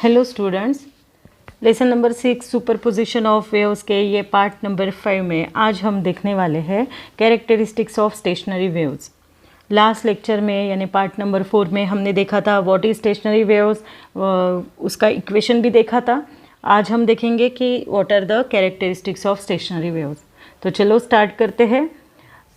Hello students, lesson number 6 superposition of waves के ये part number 5 में आज हम देखने वाले हैं characteristics of stationary waves. Last lecture में यानी पार्ट नंबर 4 में हमने देखा था व्हाट इज स्टेशनरी वेव्स, उसका इक्वेशन भी देखा था। आज हम देखेंगे कि what are the characteristics of stationary waves. तो चलो स्टार्ट करते हैं।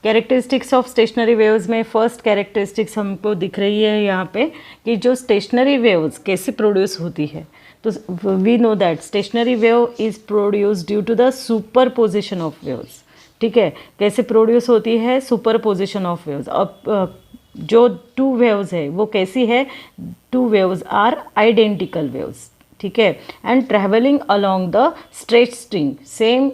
कैरेक्टरिस्टिक्स ऑफ स्टेशनरी वेव्स में फर्स्ट कैरेक्टरिस्टिक्स हमको दिख रही है यहाँ पे कि जो स्टेशनरी वेव्स कैसे प्रोड्यूस होती है। तो we know that stationary wave is produce due to the superposition of waves. ठीक है, कैसे प्रोड्यूस होती है? Superposition of waves. अब जो टू वेव्स है वो कैसी है? Two waves are identical waves. ठीक है, and travelling along the stretch string, same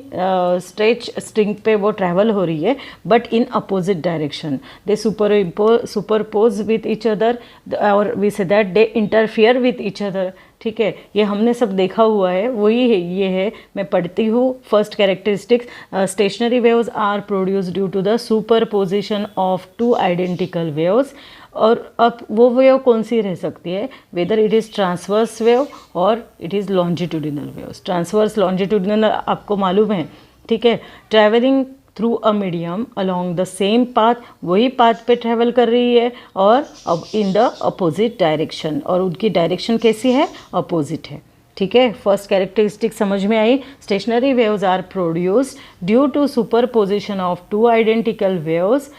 stretch string पे वो ट्रैवल हो रही है but in opposite direction. They superpose with each other और we say that they interfere with each other. ठीक है, ये हमने सब देखा हुआ है, वही है, ये है। मैं पढ़ती हूँ first characteristics. Stationary waves are produce due to the superposition of two identical waves. और अब वो वेव कौन सी रह सकती है? Whether it is transverse wave और it is longitudinal waves. Transverse longitudinal आपको मालूम है। ठीक है, travelling through a medium along the same path, वही पाथ पे ट्रैवल कर रही है और अब इन द अपोजिट डायरेक्शन, और उनकी डायरेक्शन कैसी है? अपोजिट है। ठीक है, फर्स्ट कैरेक्टरिस्टिक समझ में आई। Stationary waves are produced due to superposition of two identical waves,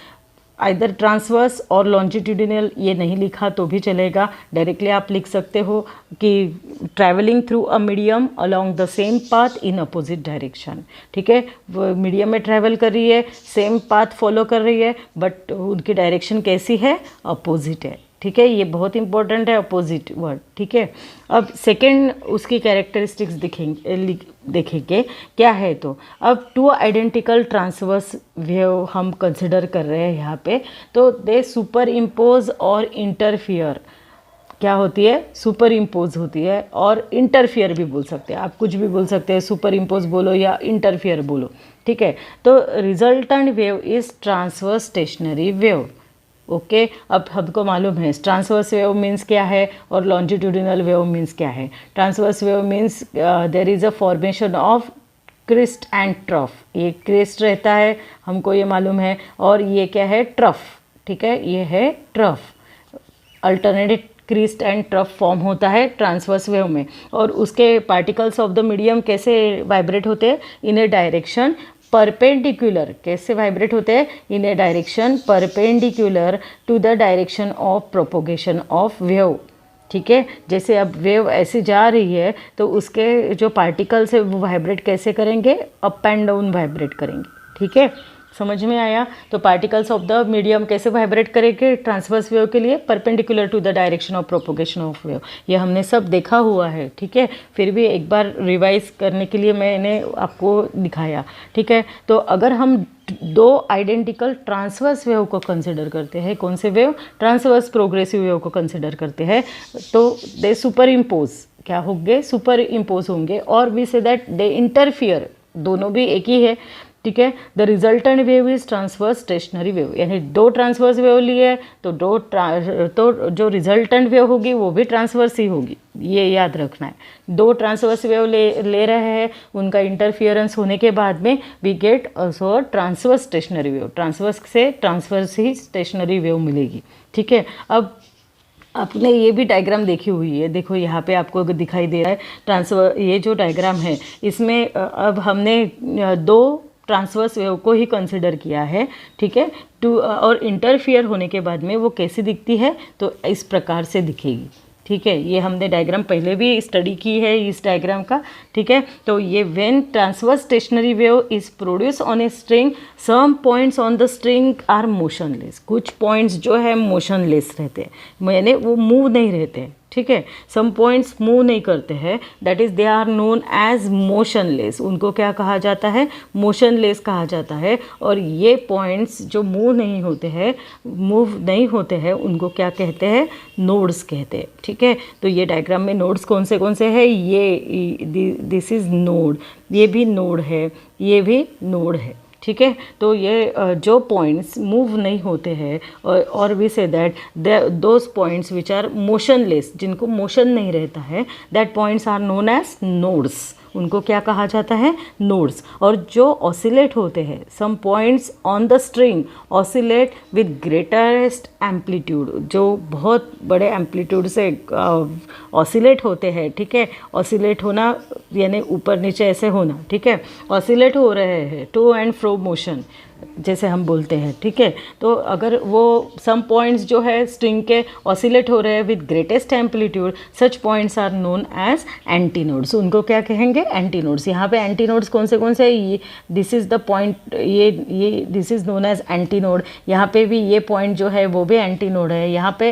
either transverse और लॉन्जिट्यूडिनल। ये नहीं लिखा तो भी चलेगा, डायरेक्टली आप लिख सकते हो कि travelling through a medium along the same path in opposite direction. ठीक है, वो मीडियम में ट्रैवल कर रही है, सेम पाथ फॉलो कर रही है बट उनकी डायरेक्शन कैसी है? अपोजिट है। ठीक है, ये बहुत इंपॉर्टेंट है, अपोजिट वर्ड। ठीक है, अब सेकेंड उसकी कैरेक्टरिस्टिक्स देखेंगे क्या है। तो अब टू आइडेंटिकल ट्रांसवर्स वेव हम कंसिडर कर रहे हैं यहाँ पे। तो दे सुपर इम्पोज और इंटरफियर। क्या होती है? सुपर इम्पोज होती है और इंटरफियर भी बोल सकते हैं, आप कुछ भी बोल सकते हैं, सुपर इम्पोज बोलो या इंटरफियर बोलो। ठीक है, तो resultant wave is transverse stationary wave. Okay, अब हमको मालूम है ट्रांसवर्स वेव मीन्स क्या है और लॉन्जिट्यूडिनल वेव मीन्स क्या है। Transverse wave means there is a formation of crest and trough. ये क्रिस्ट रहता है, हमको ये मालूम है, और ये क्या है? ट्रफ। ठीक है, ये है trough. Alternate crest and trough form होता है ट्रांसवर्स वेव में, और उसके पार्टिकल्स ऑफ द मीडियम कैसे वाइब्रेट होते हैं? In a direction perpendicular. कैसे वाइब्रेट होते हैं? In a direction perpendicular to the direction of propagation of wave. ठीक है, जैसे अब वेव ऐसे जा रही है तो उसके जो पार्टिकल्स है वो वाइब्रेट कैसे करेंगे? अप एंड डाउन वाइब्रेट करेंगे। ठीक है, समझ में आया? तो पार्टिकल्स ऑफ द मीडियम कैसे वाइब्रेट करेंगे ट्रांसवर्स वेव के लिए? Perpendicular to the direction of propagation of wave. ये हमने सब देखा हुआ है। ठीक है, फिर भी एक बार रिवाइज करने के लिए मैंने आपको दिखाया। ठीक है, तो अगर हम दो आइडेंटिकल ट्रांसवर्स वेव को कंसिडर करते हैं, कौन से वेव? ट्रांसवर्स प्रोग्रेसिव वेव को कंसिडर करते हैं, तो दे सुपर इम्पोज क्या होंगे? सुपर इम्पोज होंगे, और we say that they interfere. दोनों भी एक ही है। ठीक है, the resultant wave is transverse stationary wave. यानी दो ट्रांसवर्स वेव लिए तो तो जो रिजल्टेंट वेव होगी वो भी ट्रांसवर्स ही होगी, ये याद रखना है। दो ट्रांसवर्स वेव ले रहे हैं, उनका इंटरफियरेंस होने के बाद में we get also transverse stationary wave. Transverse से ट्रांसवर्स ही स्टेशनरी वेव मिलेगी। ठीक है, अब आपने ये भी डायग्राम देखी हुई है, देखो यहाँ पे आपको दिखाई दे रहा है ट्रांसफर। ये जो डायग्राम है इसमें अब हमने दो ट्रांसवर्स वेव को ही कंसिडर किया है। ठीक है, टू और इंटरफियर होने के बाद में वो कैसी दिखती है? तो इस प्रकार से दिखेगी। ठीक है, ये हमने डायग्राम पहले भी स्टडी की है इस डायग्राम का। ठीक है, तो ये when transverse stationary wave is produce on a string, some points on the string are motionless. कुछ पॉइंट्स जो है मोशनलेस रहते हैं, यानी वो मूव नहीं रहते हैं। ठीक है, सम पॉइंट्स मूव नहीं करते हैं, that is they are known as motionless. उनको क्या कहा जाता है? मोशनलेस कहा जाता है। और ये पॉइंट्स जो मूव नहीं होते हैं उनको क्या कहते हैं? नोड्स कहते हैं। ठीक है, तो ये डायग्राम में नोड्स कौन से हैं? ये दिस इज़ नोड, ये भी नोड है, ये भी नोड है। ठीक है। तो ये जो पॉइंट्स मूव नहीं होते हैं और we say that those points which are motionless, जिनको मोशन नहीं रहता है, that points are known as nodes. उनको क्या कहा जाता है? नोड्स। और जो ऑसिलेट होते हैं, some points on the string oscillate with greatest amplitude, जो बहुत बड़े एम्पलीट्यूड से ऑसिलेट होते हैं, ठीक है। ऑसिलेट होना यानी ऊपर नीचे ऐसे होना, ठीक है। ऑसिलेट हो रहे हैं, टू एंड फ्रो मोशन जैसे हम बोलते हैं, ठीक है। तो अगर वो सम पॉइंट्स जो है स्ट्रिंग के ऑसिलेट हो रहे हैं with greatest amplitude, such points are known as antinodes. उनको क्या कहेंगे? एंटीनोड्स। यहाँ पे एंटीनोड्स कौन से ये दिस इज़ द पॉइंट, ये this is known as antinode. यहाँ पे भी ये पॉइंट जो है वो भी एंटीनोड है, यहाँ पे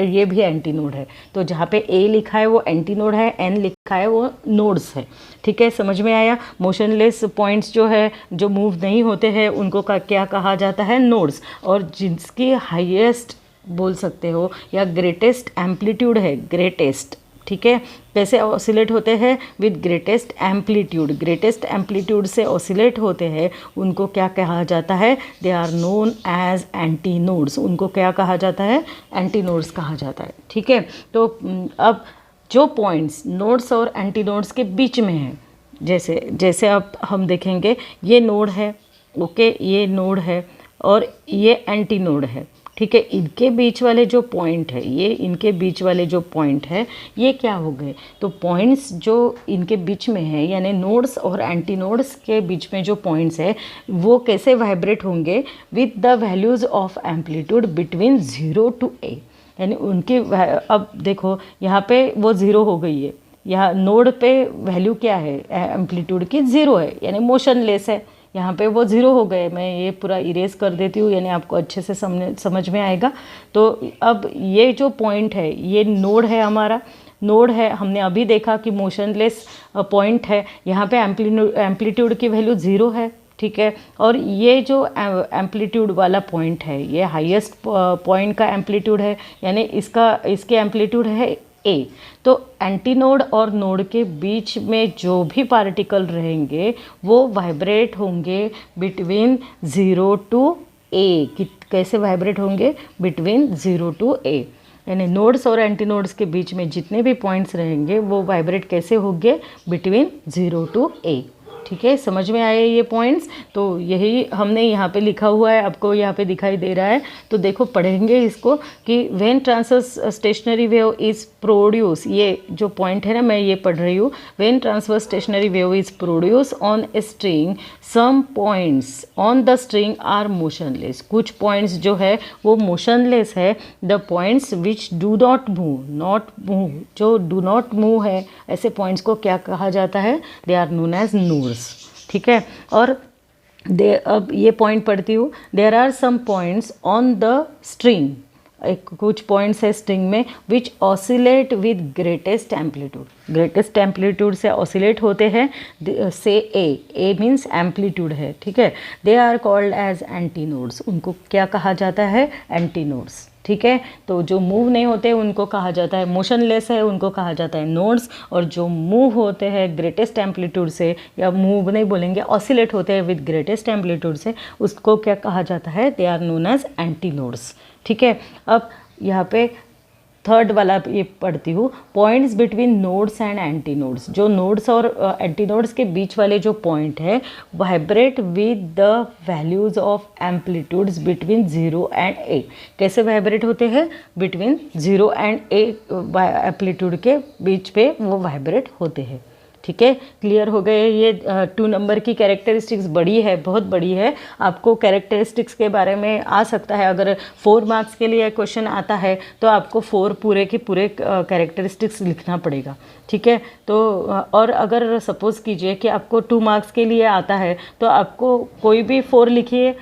ये भी एंटीनोड है। तो जहाँ पे ए लिखा है वो एंटीनोड है, एन लिखा है वो नोड्स है, ठीक है। समझ में आया? मोशनलेस पॉइंट्स जो है, जो मूव नहीं होते हैं, उनको क्या कहा जाता है? नोड्स। और जिसकी हाईएस्ट बोल सकते हो या ग्रेटेस्ट एम्पलीट्यूड है, ग्रेटेस्ट, ठीक है। कैसे ऑसिलेट होते हैं? With greatest amplitude. Greatest amplitude से ऑसिलेट होते हैं, उनको क्या कहा जाता है? They are known as antinodes. उनको क्या कहा जाता है? एंटीनोड्स कहा जाता है, ठीक है। तो अब जो पॉइंट्स नोड्स और एंटीनोड्स के बीच में हैं, जैसे अब हम देखेंगे, ये नोड है, ओके, ये नोड है और ये एंटीनोड है, ठीक है। इनके बीच वाले जो पॉइंट है, ये इनके बीच वाले जो पॉइंट है, ये क्या हो गए? तो पॉइंट्स जो इनके बीच में है, यानी नोड्स और एंटीनोड्स के बीच में जो पॉइंट्स है, वो कैसे वाइब्रेट होंगे? With the values of amplitude between 0 to A। यानी उनकी, अब देखो यहाँ पे वो 0 हो गई है, यहाँ नोड पे वैल्यू क्या है? एम्पलीट्यूड की 0 है, यानी मोशनलेस है। यहाँ पे वो 0 हो गए। मैं ये पूरा इरेज कर देती हूँ, यानी आपको अच्छे से समझ में आएगा। तो अब ये जो पॉइंट है, ये नोड है, हमारा नोड है। हमने अभी देखा कि मोशनलेस पॉइंट है, यहाँ पे एम्पलीट्यूड की वैल्यू 0 है, ठीक है। और ये जो एम्पलीट्यूड वाला पॉइंट है, ये हाईएस्ट पॉइंट का एम्पलीट्यूड है, यानी इसके एम्पलीट्यूड है ए। तो एंटीनोड और नोड के बीच में जो भी पार्टिकल रहेंगे वो वाइब्रेट होंगे बिटवीन 0 to A। कैसे वाइब्रेट होंगे? Between 0 to A। यानी नोड्स और एंटीनोड्स के बीच में जितने भी पॉइंट्स रहेंगे वो वाइब्रेट कैसे होंगे? बिटवीन 0 to A, ठीक है। समझ में आए ये पॉइंट्स? तो यही हमने यहाँ पे लिखा हुआ है, आपको यहाँ पे दिखाई दे रहा है। तो देखो, पढ़ेंगे इसको कि when transverse stationary wave is produce, ये जो पॉइंट है ना, मैं ये पढ़ रही हूँ। When transverse stationary wave is produce on a string, some points on the string are motionless. कुछ पॉइंट्स जो है वो मोशनलेस है। The points which do not move, जो डू नॉट मूव है, ऐसे पॉइंट्स को क्या कहा जाता है? They are known as nodes, ठीक है। और अब ये पॉइंट पढ़ती हूँ। There are some points on the string, कुछ पॉइंट्स है स्ट्रिंग में, विच oscillate with greatest amplitude. Greatest amplitude से ऑसिलेट होते हैं, से ए मीन्स एम्पलीट्यूड है, ठीक है। They are called as antinodes. उनको क्या कहा जाता है? एंटीनोड्स, ठीक है। तो जो मूव नहीं होते उनको कहा जाता है, मोशनलेस है उनको कहा जाता है नोड्स। और जो मूव होते हैं ग्रेटेस्ट एम्पलीट्यूड से, या मूव नहीं बोलेंगे, ऑसिलेट होते हैं विद ग्रेटेस्ट एम्पलीट्यूड से, उसको क्या कहा जाता है? They are known as antinodes, ठीक है। अब यहाँ पे थर्ड वाला ये पढ़ती हूँ, points between nodes and antinodes. जो नोड्स और एंटीनोड्स के बीच वाले जो पॉइंट है, vibrate with the values of amplitudes between 0 and A। कैसे वाइब्रेट होते हैं? बिटवीन 0 and A एम्पलीट्यूड के बीच पे वो वाइब्रेट होते हैं, ठीक है। क्लियर हो गए? ये 2 नंबर की कैरेक्टरिस्टिक्स बड़ी है, बहुत बड़ी है। आपको कैरेक्टरिस्टिक्स के बारे में आ सकता है, अगर 4 मार्क्स के लिए क्वेश्चन आता है तो आपको 4 पूरे के पूरे कैरेक्टरिस्टिक्स लिखना पड़ेगा, ठीक है। तो और अगर सपोज़ कीजिए कि आपको 2 मार्क्स के लिए आता है, तो आपको कोई भी 4 लिखिए,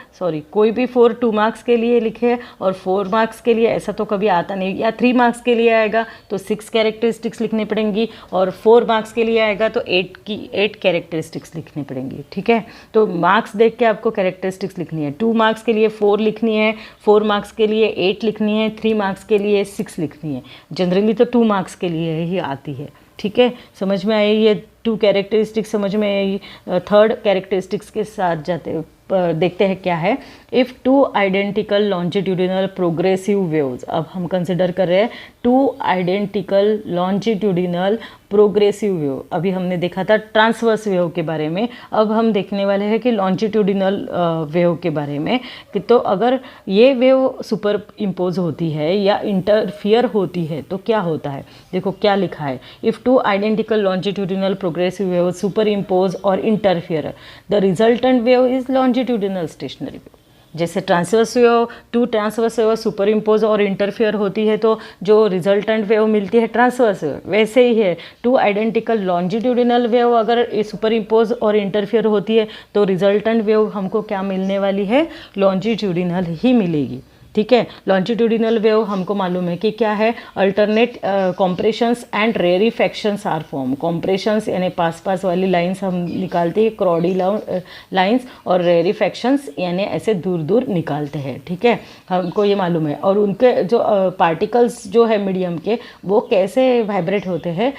कोई भी 4 2 मार्क्स के लिए लिखिए, और 4 मार्क्स के लिए ऐसा तो कभी आता नहीं। या 3 मार्क्स के लिए आएगा तो 6 कैरेक्टरिस्टिक्स लिखनी पड़ेंगी, और 4 मार्क्स के लिए आएगा तो 8 कैरेक्टरिस्टिक्स लिखनी पड़ेंगी, ठीक है। तो मार्क्स देख के आपको कैरेक्टरिस्टिक्स लिखनी है। 2 मार्क्स के लिए 4 लिखनी है, 4 मार्क्स के लिए 8 लिखनी है, 3 मार्क्स के लिए 6 लिखनी है। जनरली तो 2 मार्क्स के लिए ही आती है, ठीक है। समझ में आई? ये 2 कैरेक्टरिस्टिक्स समझ में आई। थर्ड कैरेक्टरिस्टिक्स के साथ जाते देखते हैं क्या है। If two identical longitudinal progressive waves, अब हम कंसिडर कर रहे हैं to identical longitudinal progressive wave. अभी हमने देखा था ट्रांसवर्स वेव के बारे में, अब हम देखने वाले हैं कि लॉन्जिट्यूडिनल वेव के बारे में कि तो अगर ये वेव सुपर इम्पोज होती है या इंटरफियर होती है तो क्या होता है। देखो क्या लिखा है, if two identical longitudinal progressive wave superimpose और interfere the resultant wave is longitudinal stationary wave. जैसे transverse wave, two transverse wave superimpose और इंटरफियर होती है तो जो रिजल्टेंट वेव मिलती है ट्रांसवर्स वेव, वैसे ही है टू आइडेंटिकल लॉन्जिट्यूडिनल वेव अगर सुपर इम्पोज और इंटरफियर होती है तो रिजल्टेंट वेव हमको क्या मिलने वाली है, लॉन्जिट्यूडिनल ही मिलेगी। ठीक है, लॉन्जिट्यूडिनल वेव हमको मालूम है कि क्या है, अल्टरनेट कॉम्प्रेशंस एंड रेरिफैक्शंस आर फॉर्म। कॉम्प्रेशंस यानी पास वाली लाइंस हम निकालते हैं, क्रॉडी लाइंस, और रेरिफैक्शंस यानी ऐसे दूर निकालते हैं। ठीक है, हमको ये मालूम है। और उनके जो पार्टिकल्स जो है मीडियम के वो कैसे वाइब्रेट होते हैं,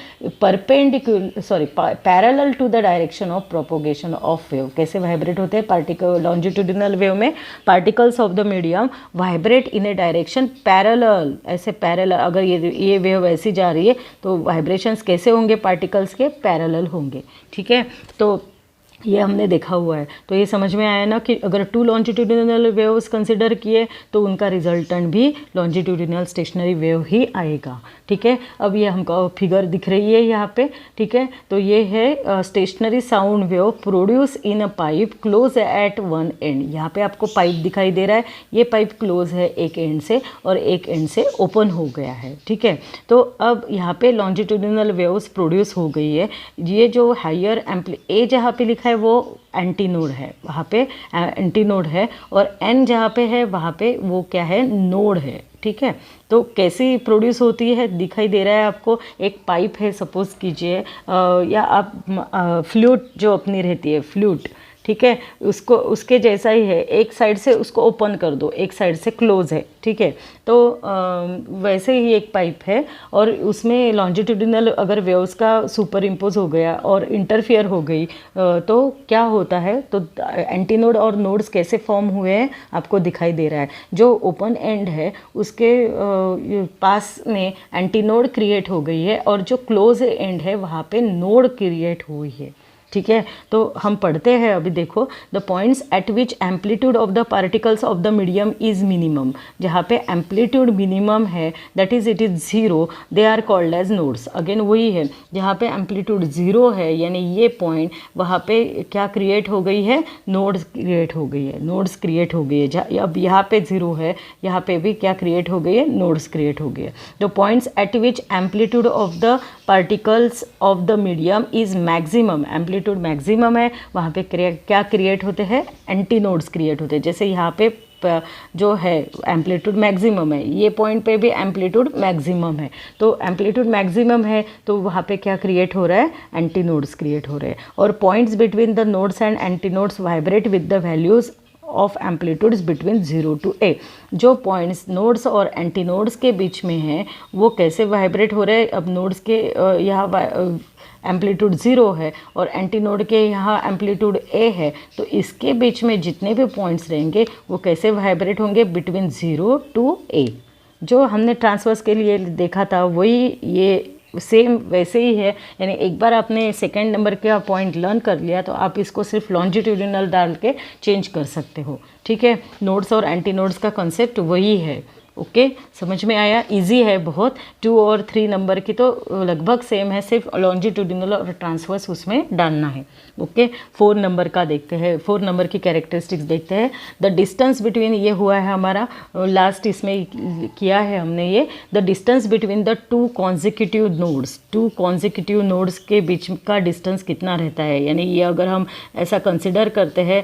parallel to the direction of propagation of wave. कैसे वाइब्रेट होते हैं पार्टिकल लॉन्जिट्यूडिनल वेव में, particles of the medium vibrate in a direction parallel, ऐसे पैरेलल, अगर ये वेव ऐसी जा रही है तो वाइब्रेशंस कैसे होंगे, पार्टिकल्स के पैरेलल होंगे। ठीक है, तो ये हमने देखा हुआ है। तो ये समझ में आया ना कि अगर टू लॉन्जिट्यूडिनल वेव्स कंसिडर किए तो उनका रिजल्टेंट भी लॉन्जिट्यूडिनल स्टेशनरी वेव ही आएगा। ठीक है, अब ये हमको फिगर दिख रही है यहाँ पे। ठीक है, तो ये है stationary sound wave produce in a pipe close at one end. यहाँ पे आपको पाइप दिखाई दे रहा है, ये पाइप क्लोज है एक एंड से और एक एंड से ओपन हो गया है। ठीक है, तो अब यहाँ पे लॉन्जिट्यूडिनल वेव्स प्रोड्यूस हो गई है। ये जो हायर ए जहाँ पे लिखा है वो एंटीनोड है, वहाँ पे एंटीनोड है, और एन जहाँ पे है वहाँ पे वो क्या है, नोड है। ठीक है, तो कैसी प्रोड्यूस होती है दिखाई दे रहा है आपको। एक पाइप है सपोज कीजिए, या आप फ्लूट जो अपनी रहती है फ्लूट, ठीक है, उसको उसके जैसा ही है, एक साइड से उसको ओपन कर दो, एक साइड से क्लोज है। ठीक है, तो वैसे ही एक पाइप है और उसमें लॉन्जिट्यूडिनल अगर वेव्स का सुपर इम्पोज हो गया और इंटरफियर हो गई तो क्या होता है, तो एंटीनोड और नोड्स कैसे फॉर्म हुए हैं आपको दिखाई दे रहा है। जो ओपन एंड है उसके पास में एंटीनोड क्रिएट हो गई है और जो क्लोज एंड है वहाँ पे नोड क्रिएट हुई है। ठीक है, तो हम पढ़ते हैं अभी। देखो, the points at which amplitude of the particles of the medium is minimum, जहाँ पे एम्पलीट्यूड मिनिमम है that is it is zero, they are called as nodes. Again वही है, जहाँ पे एम्पलीट्यूड ज़ीरो है यानी ये पॉइंट, वहाँ पे क्या क्रिएट हो गई है, नोड्स क्रिएट हो गई है, नोड्स क्रिएट हो गई है। अब यहाँ पे ज़ीरो है, यहाँ पे भी क्या क्रिएट हो गई है, नोड्स क्रिएट हो गई है। The points at which amplitude of the particles of the medium is maximum, amplitude maximum है, वहाँ पे क्या क्रिएट होते हैं, एंटीनोड्स क्रिएट होते हैं। जैसे यहाँ पे जो है एम्पलीट्यूड मैक्सिमम है, ये पॉइंट पे भी एम्पलीट्यूड मैक्सिमम है, तो एम्पलीट्यूड मैक्सिमम है तो वहाँ पे क्या क्रिएट हो रहा है, एंटीनोड्स क्रिएट हो रहे हैं। और points between the nodes and antinodes vibrate with the values of amplitudes between 0 to a। जो पॉइंट्स नोड्स और एंटीनोड्स के बीच में हैं वो कैसे वाइब्रेट हो रहे हैं। अब नोड्स के यहाँ एम्पलीट्यूड 0 है और एंटीनोड के यहाँ एम्पलीट्यूड a है, तो इसके बीच में जितने भी पॉइंट्स रहेंगे वो कैसे वाइब्रेट होंगे, बिटवीन 0 to a। जो हमने ट्रांसवर्स के लिए देखा था वही ये सेम वैसे ही है। यानी एक बार आपने सेकंड नंबर का पॉइंट लर्न कर लिया तो आप इसको सिर्फ लॉन्जिट्यूडिनल डाल के चेंज कर सकते हो। ठीक है, नोड्स और एंटी नोड्स का कॉन्सेप्ट वही है। ओके, समझ में आया, इजी है बहुत। 2 और 3 नंबर की तो लगभग सेम है, सिर्फ लॉन्जिट्यूडिनल और ट्रांसवर्स उसमें डालना है। ओके, 4 नंबर का देखते हैं, 4 नंबर की कैरेक्टरिस्टिक्स देखते हैं। द डिस्टेंस बिटवीन, ये हुआ है हमारा लास्ट इसमें किया है हमने ये, the distance between the 2 consecutive nodes, 2 consecutive nodes के बीच का डिस्टेंस कितना रहता है। यानी ये अगर हम ऐसा कंसिडर करते हैं,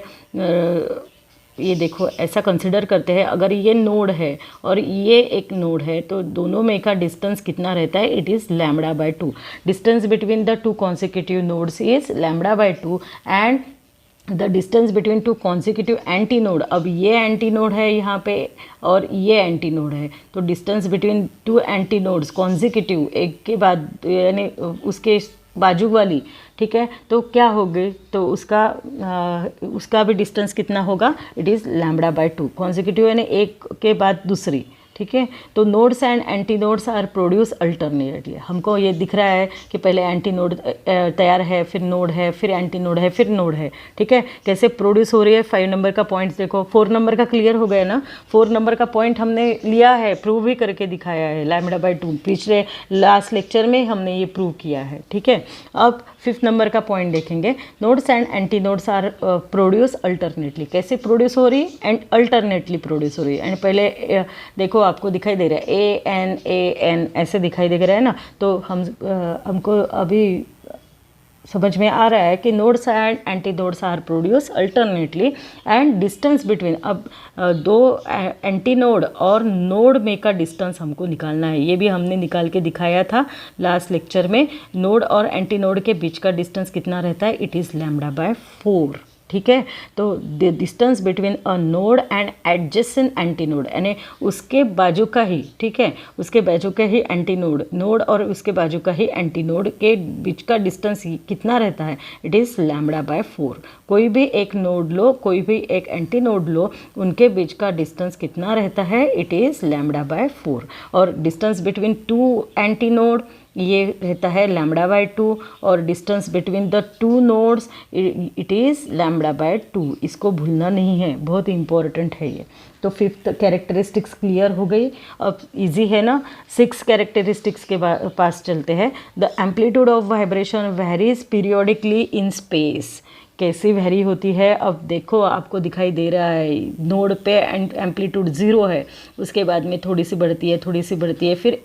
ये देखो ऐसा कंसिडर करते हैं, अगर ये नोड है और ये एक नोड है तो दोनों में का डिस्टेंस कितना रहता है, it is λ/2। Distance between the 2 consecutive nodes is λ/2 and the distance between 2 consecutive anti node, अब ये एंटी नोड है यहाँ पे और ये एंटी नोड है, तो distance between 2 anti nodes consecutive एक के बाद यानी उसके बाजू वाली, ठीक है, तो क्या होगी, तो उसका भी डिस्टेंस कितना होगा, इट इज़ λ/2 कॉन्जिक्यूटिव, यानी एक के बाद दूसरी, ठीक है। तो nodes and antinodes are produce alternately. हमको ये दिख रहा है कि पहले एंटी नोड तैयार है, फिर नोड है, फिर एंटी नोड है, फिर नोड है, ठीक है। कैसे प्रोड्यूस हो रही है, 5 नंबर का पॉइंट देखो, 4 नंबर का क्लियर हो गया ना, 4 नंबर का पॉइंट हमने लिया है, प्रूव भी करके दिखाया है λ/2, पिछले लास्ट लेक्चर में हमने ये प्रूव किया है, ठीक है। अब 5th नंबर का पॉइंट देखेंगे, nodes and antinodes are produce alternately. कैसे प्रोड्यूस हो रही, एंड अल्टरनेटली प्रोड्यूस हो रही है। एंड पहले देखो आपको दिखाई दे रहा है AN ऐसे दिखाई दे रहा है ना, तो हमको अभी समझ में आ रहा है कि nodes and antinodes are produce alternately and distance between, अब दो एंटी नोड और नोड में का डिस्टेंस हमको निकालना है। ये भी हमने निकाल के दिखाया था लास्ट लेक्चर में। नोड और एंटी नोड के बीच का डिस्टेंस कितना रहता है, इट इज़ λ/4, ठीक है। तो the distance between a node and adjacent anti node, यानी उसके बाजू का ही, ठीक है, उसके बाजू का ही एंटी नोड, नोड और उसके बाजू का ही एंटी नोड के बीच का डिस्टेंस कितना रहता है, इट इज़ λ/4। कोई भी एक नोड लो, कोई भी एक एंटी नोड लो, उनके बीच का डिस्टेंस कितना रहता है, इट इज़ λ/4। और डिस्टेंस बिटवीन 2 एंटी नोड ये रहता है λ/2, और distance between the 2 nodes it is λ/2। इसको भूलना नहीं है, बहुत इंपॉर्टेंट है ये। तो 5th कैरेक्टरिस्टिक्स क्लियर हो गई। अब इजी है ना। 6 कैरेक्टरिस्टिक्स के पास चलते हैं। The amplitude of vibration varies periodically in space. कैसी वेरी होती है, अब देखो आपको दिखाई दे रहा है, नोड पे एम्पलीट्यूड 0 है, उसके बाद में थोड़ी सी बढ़ती है, थोड़ी सी बढ़ती है, फिर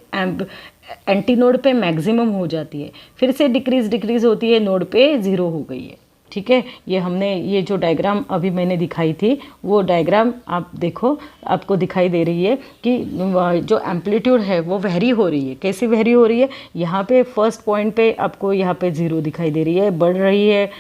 एंटी नोड पे मैक्सिमम हो जाती है, फिर से डिक्रीज होती है, नोड पे 0 हो गई है, ठीक है। ये हमने ये जो डायग्राम अभी मैंने दिखाई थी, वो डायग्राम आप देखो, आपको दिखाई दे रही है कि जो एम्पलीट्यूड है वो वेरी हो रही है। कैसी वेरी हो रही है, यहाँ पे फर्स्ट पॉइंट पे आपको यहाँ पे 0 दिखाई दे रही है, बढ़ रही है,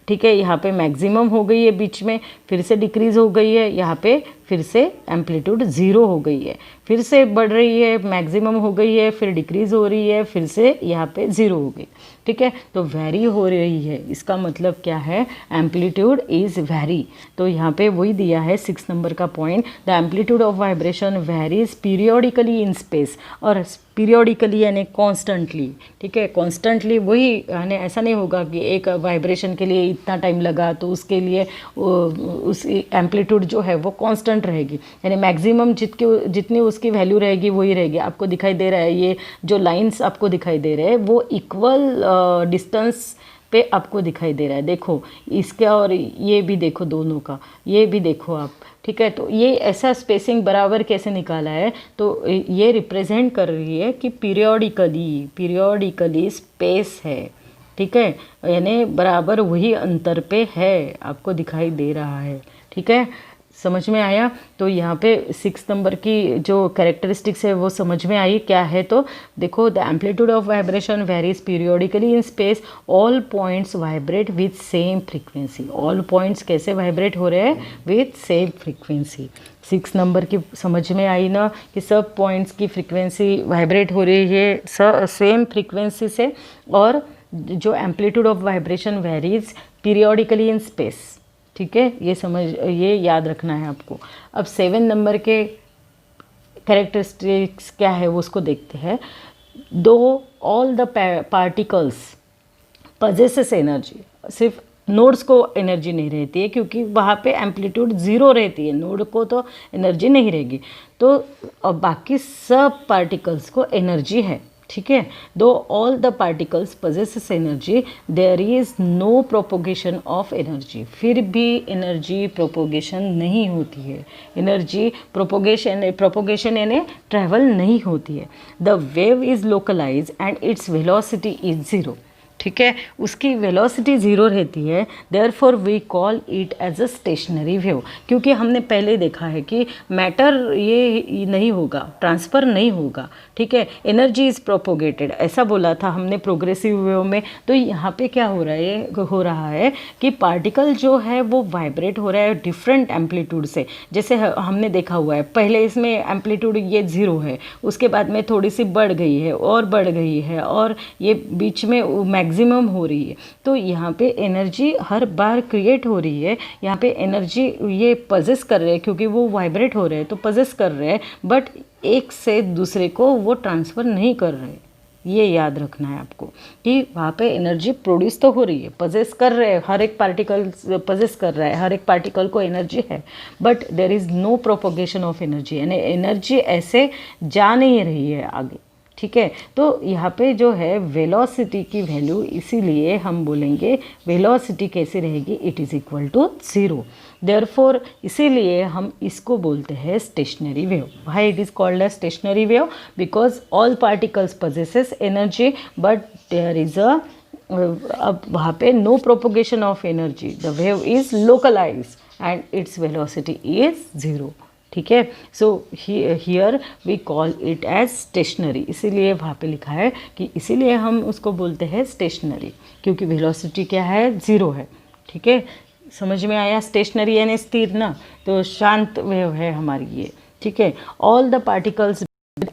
ठीक है, यहाँ पे मैक्सिमम हो गई है, बीच में फिर से डिक्रीज़ हो गई है, यहाँ पे फिर से एम्पलीट्यूड 0 हो गई है, फिर से बढ़ रही है, मैक्सिमम हो गई है, फिर डिक्रीज़ हो रही है, फिर से यहाँ पे 0 हो गई, ठीक है। तो वेरी हो रही है, इसका मतलब क्या है, एम्पलीट्यूड इज़ वेरी। तो यहाँ पे वही दिया है 6 नंबर का point, the amplitude of vibration varies periodically in space. और पीरियोडिकली यानी कॉन्स्टेंटली, ठीक है, कॉन्स्टेंटली वही, यानी ऐसा नहीं होगा कि एक वाइब्रेशन के लिए इतना टाइम लगा तो उसके लिए उस एम्पलीट्यूड जो है वो कांस्टेंट रहेगी, यानी मैक्सिमम जितनी उसकी वैल्यू रहेगी वही रहेगी। आपको दिखाई दे रहा है, ये जो लाइंस आपको दिखाई दे रहे हैं वो इक्वल डिस्टेंस पे आपको दिखाई दे रहा है। देखो इसका और ये भी देखो, दोनों का ये भी देखो आप, ठीक है। तो ये ऐसा स्पेसिंग बराबर कैसे निकाला है, तो ये रिप्रेजेंट कर रही है कि पीरियोडिकली स्पेस है, ठीक है, यानी बराबर वही अंतर पे है, आपको दिखाई दे रहा है, ठीक है। समझ में आया। तो यहाँ पे 6 नंबर की जो कैरेक्टरिस्टिक्स है वो समझ में आई क्या है। तो देखो, the amplitude of vibration varies periodically in space, all points vibrate with same frequency. All points कैसे वाइब्रेट हो रहे हैं, विथ सेम फ्रीक्वेंसी। 6 नंबर की समझ में आई ना, कि सब पॉइंट्स की फ्रीक्वेंसी वाइब्रेट हो रही है सेम फ्रीक्वेंसी से, और जो amplitude of vibration varies periodically in space, ठीक है। ये याद रखना है आपको। अब 7 नंबर के कैरेक्टरिस्टिक्स क्या है वो उसको देखते हैं। Though all the particles possesses energy, सिर्फ नोड्स को एनर्जी नहीं रहती है क्योंकि वहाँ पे एम्पलीट्यूड 0 रहती है, नोड को तो एनर्जी नहीं रहेगी। तो अब बाकी सब पार्टिकल्स को एनर्जी है, ठीक है। Though all the particles possesses energy, there is no propagation of energy. फिर भी एनर्जी प्रोपोगेशन नहीं होती है, एनर्जी प्रोपोगेशन यानी ट्रैवल नहीं होती है। The wave is localise and its velocity is 0, ठीक है, उसकी वेलोसिटी 0 रहती है। Therefore we call it as a stationary wave, क्योंकि हमने पहले देखा है कि मैटर ये नहीं होगा, ट्रांसफ़र नहीं होगा, ठीक है, एनर्जी इज़ प्रोपोगेटेड, ऐसा बोला था हमने प्रोग्रेसिव वेव में। तो यहाँ पे क्या हो रहा है कि पार्टिकल जो है वो वाइब्रेट हो रहा है डिफरेंट एम्पलीट्यूड से। जैसे हमने देखा हुआ है, पहले इसमें एम्पलीट्यूड ये 0 है, उसके बाद में थोड़ी सी बढ़ गई है और बढ़ गई है, और ये बीच में मैक्सिमम हो रही है। तो यहाँ पे एनर्जी हर बार क्रिएट हो रही है, यहाँ पे एनर्जी ये पजेस कर रहे हैं क्योंकि वो वाइब्रेट हो रहे हैं तो पजेस कर रहे हैं, बट एक से दूसरे को वो ट्रांसफ़र नहीं कर रहे। ये याद रखना है आपको कि वहाँ पे एनर्जी प्रोड्यूस तो हो रही है, पजेस कर रहे हैं, हर एक पार्टिकल पजेस कर रहा है, हर एक पार्टिकल को एनर्जी है, but there is no propagation of energy, यानी एनर्जी ऐसे जा नहीं रही है आगे। ठीक है, तो यहाँ पे जो है वेलोसिटी की वैल्यू, इसीलिए हम बोलेंगे वेलोसिटी कैसे रहेगी, it is equal to 0। Therefore इसीलिए हम इसको बोलते हैं stationary wave. Why it is called as stationary wave? Because all particles possesses energy but there is अब वहाँ पे no propagation of energy, the wave is localise and its velocity is 0। ठीक है, so here we call it as stationary, इसीलिए वहाँ पे लिखा है कि इसीलिए हम उसको बोलते हैं स्टेशनरी, क्योंकि वेलोसिटी क्या है, 0 है। ठीक है, समझ में आया? स्टेशनरी यानी स्थिर ना, तो शांत वेव है हमारी ये। ठीक है, all the particles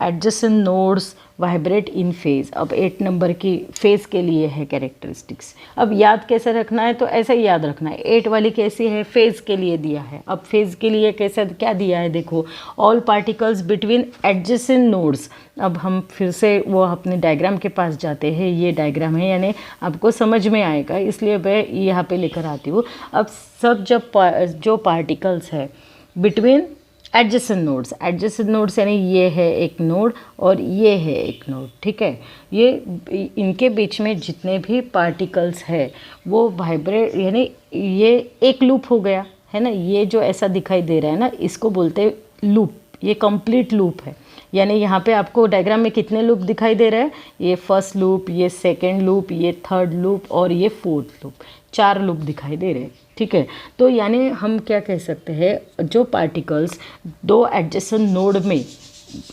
adjacent nodes vibrate in phase. अब 8 नंबर की फेज के लिए है कैरेक्टरिस्टिक्स। अब याद कैसे रखना है, तो ऐसा ही याद रखना है। 8 वाली कैसी है, फेज के लिए दिया है। अब फेज के लिए कैसे क्या दिया है, देखो, all particles between adjacent nodes. अब हम फिर से वो अपने डायग्राम के पास जाते हैं, ये डायग्राम है, यानी आपको समझ में आएगा, इसलिए मैं यहाँ पे लेकर आती हूँ। अब सब जब जो पार्टिकल्स है बिटवीन एडजेसेंट नोड्स यानी ये है एक नोड और ये है एक नोड। ठीक है, ये इनके बीच में जितने भी पार्टिकल्स है वो वाइब्रेट, यानी ये एक लूप हो गया है ना, ये जो ऐसा दिखाई दे रहा है ना, इसको बोलते हैं लूप। ये कंप्लीट लूप है, यानी यहाँ पे आपको डायग्राम में कितने लूप दिखाई दे रहे हैं, ये फर्स्ट लूप, ये सेकेंड लूप, ये थर्ड लूप और ये फोर्थ लूप, 4 लूप दिखाई दे रहे हैं। ठीक है, तो यानी हम क्या कह सकते हैं, जो पार्टिकल्स 2 एडजेसेंट नोड में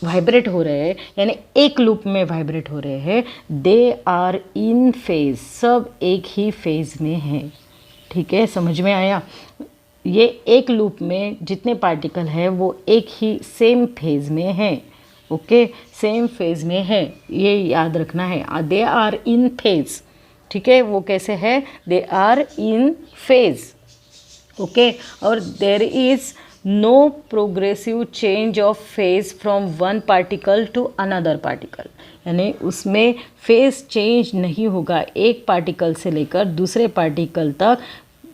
वाइब्रेट हो रहे हैं, यानी एक लूप में वाइब्रेट हो रहे हैं, दे आर इन फेज, सब एक ही फेज में हैं। ठीक है, समझ में आया? ये एक लूप में जितने पार्टिकल है वो एक ही सेम फेज में हैं। ओके, सेम फेज में है, ये याद रखना है। They are in phase. ठीक है, वो कैसे है, they are in phase. Okay, और there is no progressive change of phase from one particle to another particle, यानी उसमें फेज चेंज नहीं होगा, एक पार्टिकल से लेकर दूसरे पार्टिकल तक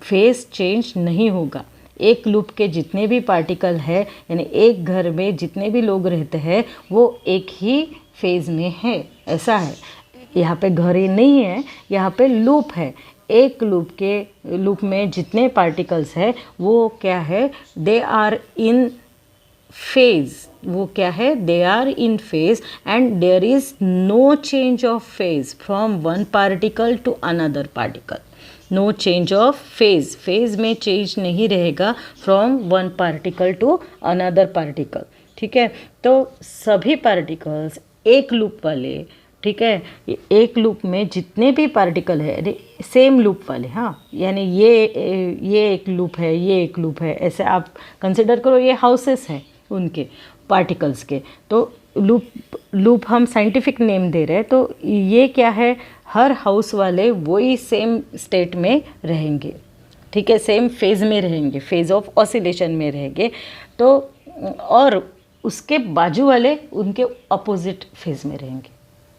फेज चेंज नहीं होगा। एक लूप के जितने भी पार्टिकल है, यानी एक घर में जितने भी लोग रहते हैं वो एक ही फेज में है, ऐसा है। यहाँ पे घर ही नहीं है, यहाँ पे लूप है। एक लूप में जितने पार्टिकल्स है वो क्या है, दे आर इन फेज। वो क्या है, they are in phase and there is no change of phase from one particle to another particle. No change of phase, phase में चेंज नहीं रहेगा from one particle to another particle. ठीक है, तो सभी पार्टिकल्स एक लूप वाले, ठीक है, एक लूप में जितने भी पार्टिकल है सेम लूप वाले, हाँ, यानी ये एक लूप है, ये एक लूप है, ऐसे आप कंसिडर करो, ये हाउसेस हैं उनके पार्टिकल्स के, तो लूप हम साइंटिफिक नेम दे रहे हैं। तो ये क्या है, हर हाउस वाले वही सेम स्टेट में रहेंगे। ठीक है, सेम फेज में रहेंगे, फेज ऑफ ऑसिलेशन में रहेंगे। तो और उसके बाजू वाले उनके अपोजिट फेज में रहेंगे।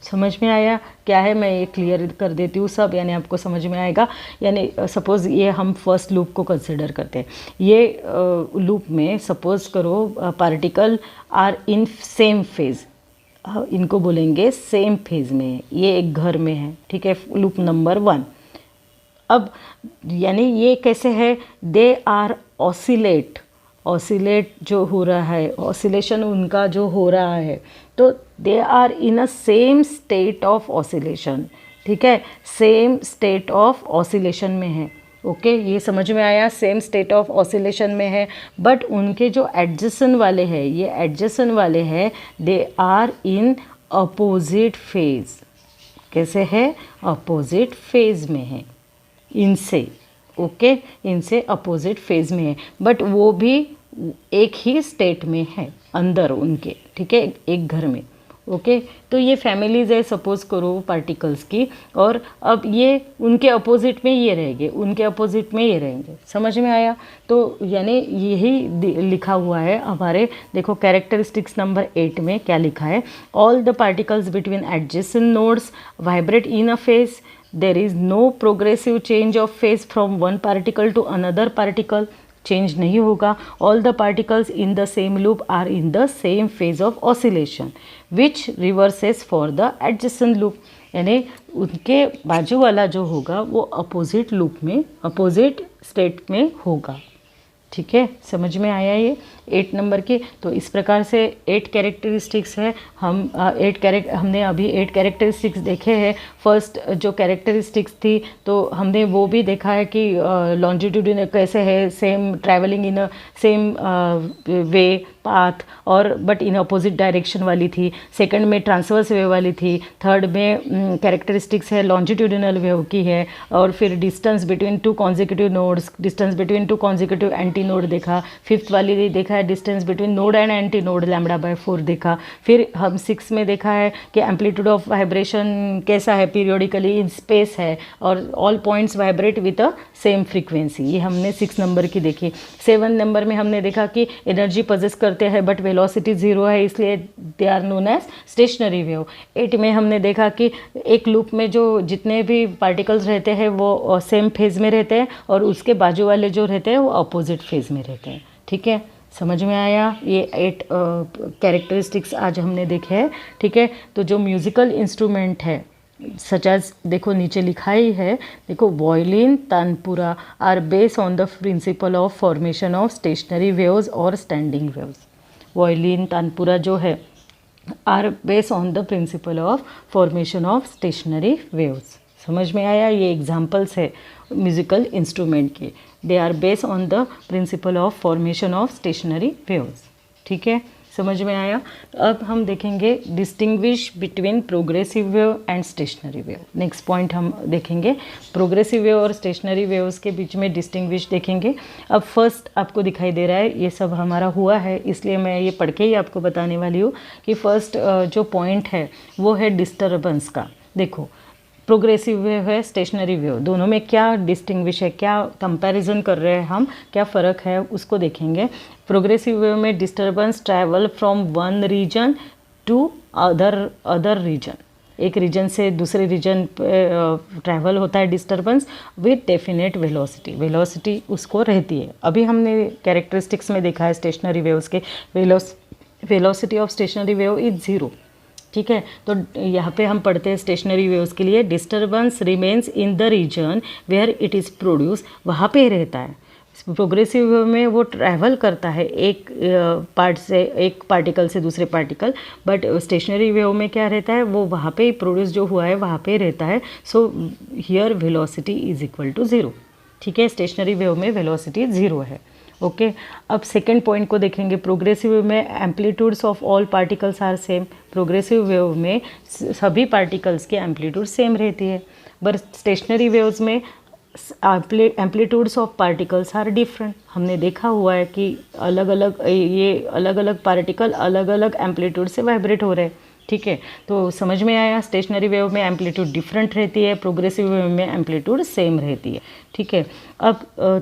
समझ में आया क्या है, मैं ये क्लियर कर देती हूँ सब, यानी आपको समझ में आएगा। यानी सपोज़ ये हम फर्स्ट लूप को कंसिडर करते हैं, ये लूप में सपोज़ करो particle are in same phase, इनको बोलेंगे सेम फेज में, ये एक घर में है। ठीक है, लूप नंबर 1। अब यानी ये कैसे है, दे आर ऑसिलेट जो हो रहा है, ऑसिलेशन उनका जो हो रहा है, तो they are in a same state of oscillation. ठीक है, सेम स्टेट ऑफ ऑसिलेशन में है। ओके, ये समझ में आया, सेम स्टेट ऑफ ऑसिलेशन में है, बट उनके जो एडजेसेंट वाले हैं, ये एडजेसेंट वाले हैं, they are in opposite phase. कैसे है, अपोजिट फेज में है इनसे। ओके, इनसे अपोजिट फेज में है, बट वो भी एक ही स्टेट में है अंदर उनके। ठीक है, एक घर में ओके तो ये फैमिलीज है सपोज करो पार्टिकल्स की, और अब ये उनके अपोजिट में ये रहेंगे, उनके अपोजिट में ये रहेंगे। समझ में आया? तो यानी यही लिखा हुआ है हमारे, देखो कैरेक्टरिस्टिक्स नंबर 8 में क्या लिखा है, all the particles between adjacent nodes vibrate in a phase, there is no progressive change of phase from one particle to another particle, change नहीं होगा। All the particles in the same loop are in the same phase of oscillation which reverses for the adjacent loop, यानी उनके बाजू वाला जो होगा वो opposite loop में, अपोजिट स्टेट में होगा। ठीक है, समझ में आया ये 8 नंबर के? तो इस प्रकार से 8 कैरेक्टरिस्टिक्स है। हमने अभी 8 कैरेक्टरिस्टिक्स देखे हैं। फर्स्ट जो कैरेक्टरिस्टिक्स थी तो हमने वो भी देखा है कि लॉन्जिट्यूडिनल कैसे है, same travelling in a same way path और बट इन अपोजिट डायरेक्शन वाली थी। सेकंड में ट्रांसवर्स वेव वाली थी। थर्ड में कैरेक्टरिस्टिक्स है लॉन्जिट्यूडिनल वेव की है। और फिर distance between 2 consecutive nodes, distance between 2 consecutive anti node देखा। फिफ्थ वाली देखा है distance between node and anti node λ/4 देखा। फिर हम 6 में देखा है कि एम्पलीट्यूड ऑफ वाइब्रेशन कैसा है, पीरियोडिकली इन स्पेस है और all points vibrate with a same frequency, ये हमने 6 नंबर की देखी। 7 नंबर में हमने देखा कि एनर्जी पजेस करते हैं बट वेलोसिटी 0 है, इसलिए they are known as stationary wave. 8 में हमने देखा कि एक लूप में जो जितने भी पार्टिकल्स रहते हैं वो सेम फेज में रहते हैं और उसके बाजू वाले जो रहते हैं वो अपोजिट फेज में रहते हैं। ठीक है, समझ में आया? ये 8 कैरेक्टरिस्टिक्स आज हमने देखे हैं। ठीक है, तो जो म्यूज़िकल इंस्ट्रूमेंट है सच एज, देखो नीचे लिखा ही है, देखो violin, tanpura are based on the principle of formation of stationary waves और स्टैंडिंग वेव्स। वायलिन, तानपुरा जो है are based on the principle of formation of stationary waves. समझ में आया? ये एग्जाम्पल्स है म्यूज़िकल इंस्ट्रूमेंट के। They are based on the principle of formation of stationary waves. ठीक है, समझ में आया? अब हम देखेंगे distinguish between progressive wave and stationary wave. Next point हम देखेंगे प्रोग्रेसिव वेव और स्टेशनरी वेव्स के बीच में डिस्टिंग्विश देखेंगे। अब फर्स्ट आपको दिखाई दे रहा है, ये सब हमारा हुआ है इसलिए मैं ये पढ़ के ही आपको बताने वाली हूँ कि फर्स्ट जो पॉइंट है वो है डिस्टर्बेंस का। देखो प्रोग्रेसिव वेव है, स्टेशनरी वेव, दोनों में क्या डिस्टिंग्विश है, क्या कंपैरिजन कर रहे हैं हम, क्या फ़र्क है उसको देखेंगे। प्रोग्रेसिव वेव में disturbance travel from one region to other region, एक रीजन से दूसरे रीजन ट्रैवल होता है disturbance with definite velocity, velocity उसको रहती है। अभी हमने कैरेक्टरिस्टिक्स में देखा है स्टेशनरी वेव्स के, velocity of stationary wave is 0। ठीक है, तो यहाँ पे हम पढ़ते हैं स्टेशनरी वेव्स के लिए disturbance remains in the region where it is produce, वहाँ पे रहता है। प्रोग्रेसिव वेव में वो ट्रैवल करता है एक पार्ट से, एक पार्टिकल से दूसरे पार्टिकल, बट स्टेशनरी वेव में क्या रहता है, वो वहाँ पे प्रोड्यूस जो हुआ है वहाँ पे रहता है। So here velocity is equal to 0। ठीक है, स्टेशनरी वेव में वेलोसिटी 0 है। ओके, अब सेकेंड पॉइंट को देखेंगे। प्रोग्रेसिव वेव में amplitudes of all particles are same, progressive wave में सभी पार्टिकल्स की एम्पलीट्यूड सेम रहती है, बट स्टेशनरी वेव्स में amplitudes of particles are different. हमने देखा हुआ है कि अलग अलग पार्टिकल अलग अलग एम्पलीट्यूड से वाइब्रेट हो रहे हैं। ठीक है, तो समझ में आया? स्टेशनरी वेव में एम्पलीट्यूड डिफरेंट रहती है, प्रोग्रेसिव वेव में एम्पलीट्यूड सेम रहती है। ठीक है, अब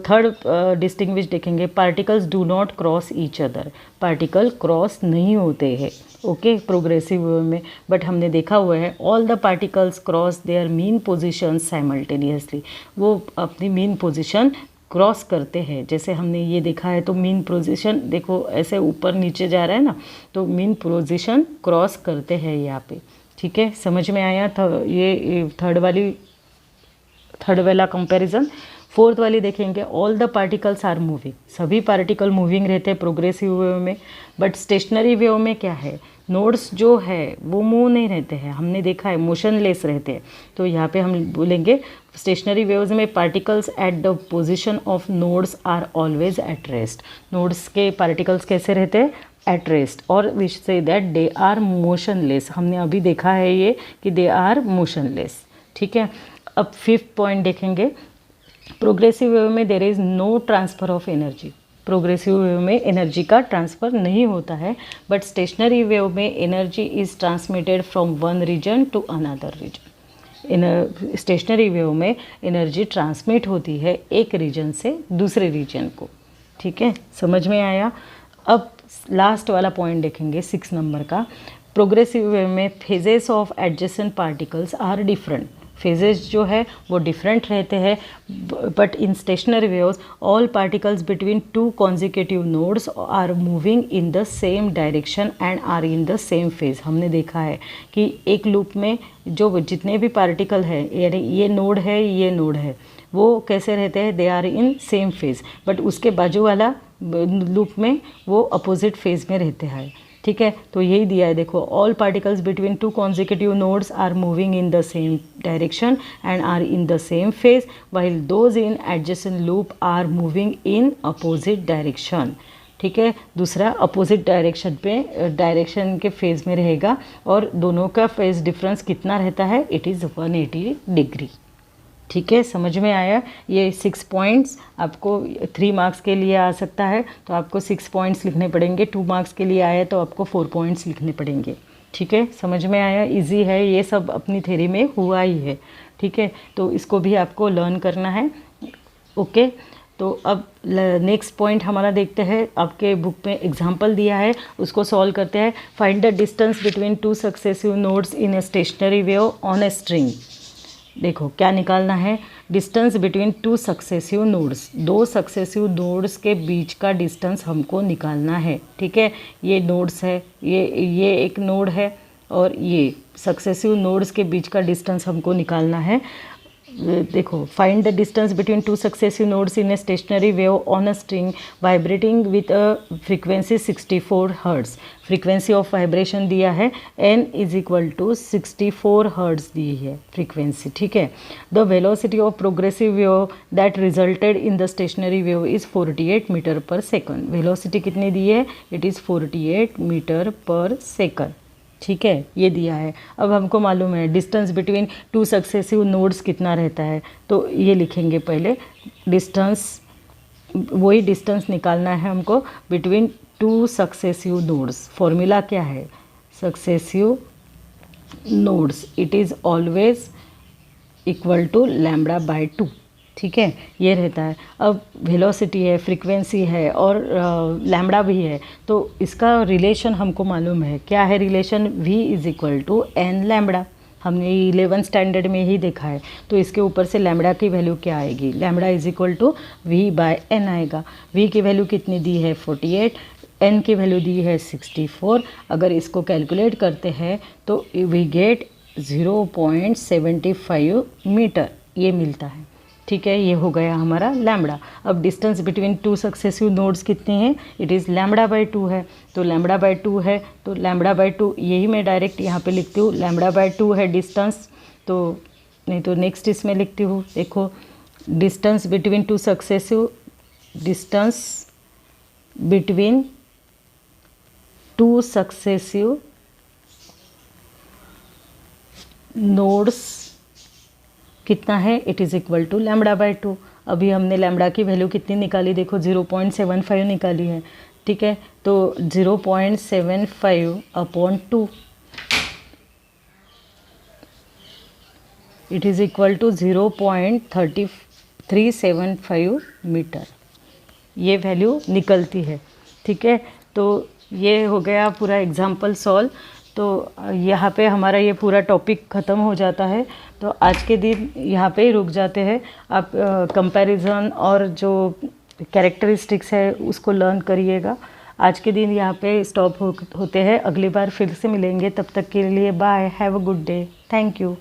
थर्ड डिस्टिंग्विश देखेंगे। Particles do not cross each other, particle cross नहीं होते हैं ओके प्रोग्रेसिव वेव में, बट हमने देखा हुआ है all the particles cross there mean position simultaneously, वो अपनी मीन पोजिशन क्रॉस करते हैं। जैसे हमने ये देखा है, तो मीन पोजीशन देखो ऐसे ऊपर नीचे जा रहा है ना, तो मीन पोजीशन क्रॉस करते हैं यहाँ पे। ठीक है, समझ में आया? ये थर्ड वाला कंपैरिजन। फोर्थ वाली देखेंगे, all the particles are moving, सभी पार्टिकल मूविंग रहते हैं प्रोग्रेसिव वेव में, बट स्टेशनरी वेव में क्या है, नोड्स जो है वो मूव नहीं रहते हैं, हमने देखा है मोशनलेस रहते हैं। तो यहाँ पे हम बोलेंगे स्टेशनरी वेव्स में particles at the position of nodes are always at rest, nodes के पार्टिकल्स कैसे रहते हैं, एट रेस्ट, और we say that they are motionless, हमने अभी देखा है ये कि दे आर मोशनलेस। ठीक है, अब फिफ्थ पॉइंट देखेंगे। प्रोग्रेसिव वेव में there is no transfer of energy, progressive wave में एनर्जी का ट्रांसफ़र नहीं होता है, बट स्टेशनरी वेव में energy is transmitted from one region to another region. Stationary wave में एनर्जी ट्रांसमिट होती है एक रीजन से दूसरे रीजन को। ठीक है, समझ में आया। अब लास्ट वाला पॉइंट देखेंगे 6 नंबर का। प्रोग्रेसिव वेव में phases of adjacent particles are different. Phases जो है वो डिफरेंट रहते हैं, but in stationary waves all particles between 2 consecutive nodes are moving in the same direction and are in the same phase. हमने देखा है कि एक लूप में जो जितने भी पार्टिकल है, यानी ये नोड है, ये नोड है, वो कैसे रहते हैं, they are in same phase, but उसके बाजू वाला लूप में वो अपोजिट फेज में रहते हैं। ठीक है, तो यही दिया है, देखो, all particles between 2 consecutive nodes are moving in the same direction and are in the same phase, while those in adjacent loop are moving in opposite direction. ठीक है, दूसरा अपोजिट डायरेक्शन पे डायरेक्शन के फेज में रहेगा, और दोनों का फेज डिफरेंस कितना रहता है, इट इज़ 180 डिग्री। ठीक है, समझ में आया। ये 6 पॉइंट्स आपको 3 मार्क्स के लिए आ सकता है, तो आपको 6 पॉइंट्स लिखने पड़ेंगे। 2 मार्क्स के लिए आया तो आपको 4 पॉइंट्स लिखने पड़ेंगे। ठीक है, समझ में आया। इजी है, ये सब अपनी थ्योरी में हुआ ही है। ठीक है, तो इसको भी आपको लर्न करना है। ओके, तो अब नेक्स्ट पॉइंट हमारा देखते हैं। आपके बुक में एग्जाम्पल दिया है, उसको सॉल्व करते हैं। Find the distance between 2 successive nodes in a stationary wave on a string. देखो क्या निकालना है, distance between 2 successive nodes, 2 successive nodes के बीच का डिस्टेंस हमको निकालना है। ठीक है, ये नोड्स है, ये एक नोड है, और ये सक्सेसिव नोड्स के बीच का डिस्टेंस हमको निकालना है। देखो, find the distance between 2 successive nodes in a stationary wave on a string vibrating with a frequency 64 hertz. Frequency of vibration दिया है n is equal to 64 hertz दी है फ्रीक्वेंसी। ठीक है, the velocity of progressive wave that resulted in the stationary wave is 48 metre per second. Velocity कितनी दी है, it is 48 metre per second. ठीक है, ये दिया है। अब हमको मालूम है डिस्टेंस बिटवीन 2 सक्सेसिव नोड्स कितना रहता है, तो ये लिखेंगे पहले डिस्टेंस, वही डिस्टेंस निकालना है हमको बिटवीन 2 सक्सेसिव नोड्स। फॉर्मूला क्या है, successive nodes it is always equal to lambda by 2। ठीक है, ये रहता है। अब वेलोसिटी है, फ्रीक्वेंसी है, और लैम्बडा भी है, तो इसका रिलेशन हमको मालूम है। क्या है relation, v is equal to n lambda. हमने 11th स्टैंडर्ड में ही देखा है। तो इसके ऊपर से लैम्बडा की वैल्यू क्या आएगी, lambda is equal to v by n आएगा। v की वैल्यू कितनी दी है 48, n की वैल्यू दी है 64। अगर इसको कैलकुलेट करते हैं तो वी गेट 0.75 मीटर, ये मिलता है। ठीक है, ये हो गया हमारा लैम्बडा। अब डिस्टेंस बिटवीन 2 सक्सेसिव नोड्स कितने हैं, इट इज़ लैम्बडा बाय 2 है। तो लैम्बडा बाय 2 है, तो लैम्बडा बाय 2 यही मैं डायरेक्ट यहाँ पे लिखती हूँ, लैम्बडा बाय 2 है डिस्टेंस। तो नहीं तो नेक्स्ट इसमें लिखती हूँ, देखो distance between 2 successive, distance between 2 successive nodes कितना है, it is equal to lambda by 2। अभी हमने लैम्बडा की वैल्यू कितनी निकाली, देखो 0.75 निकाली है। ठीक है, तो 0.75 upon 2 it is equal to 0.375 metre, ये वैल्यू निकलती है। ठीक है, तो ये हो गया पूरा एग्जाम्पल सॉल्व। तो यहाँ पे हमारा ये पूरा टॉपिक ख़त्म हो जाता है। तो आज के दिन यहाँ पे ही रुक जाते हैं। आप कंपैरिजन और जो कैरेक्टरिस्टिक्स है उसको लर्न करिएगा। आज के दिन यहाँ पे स्टॉप होते हैं। अगली बार फिर से मिलेंगे, तब तक के लिए bye, have a good day, thank you.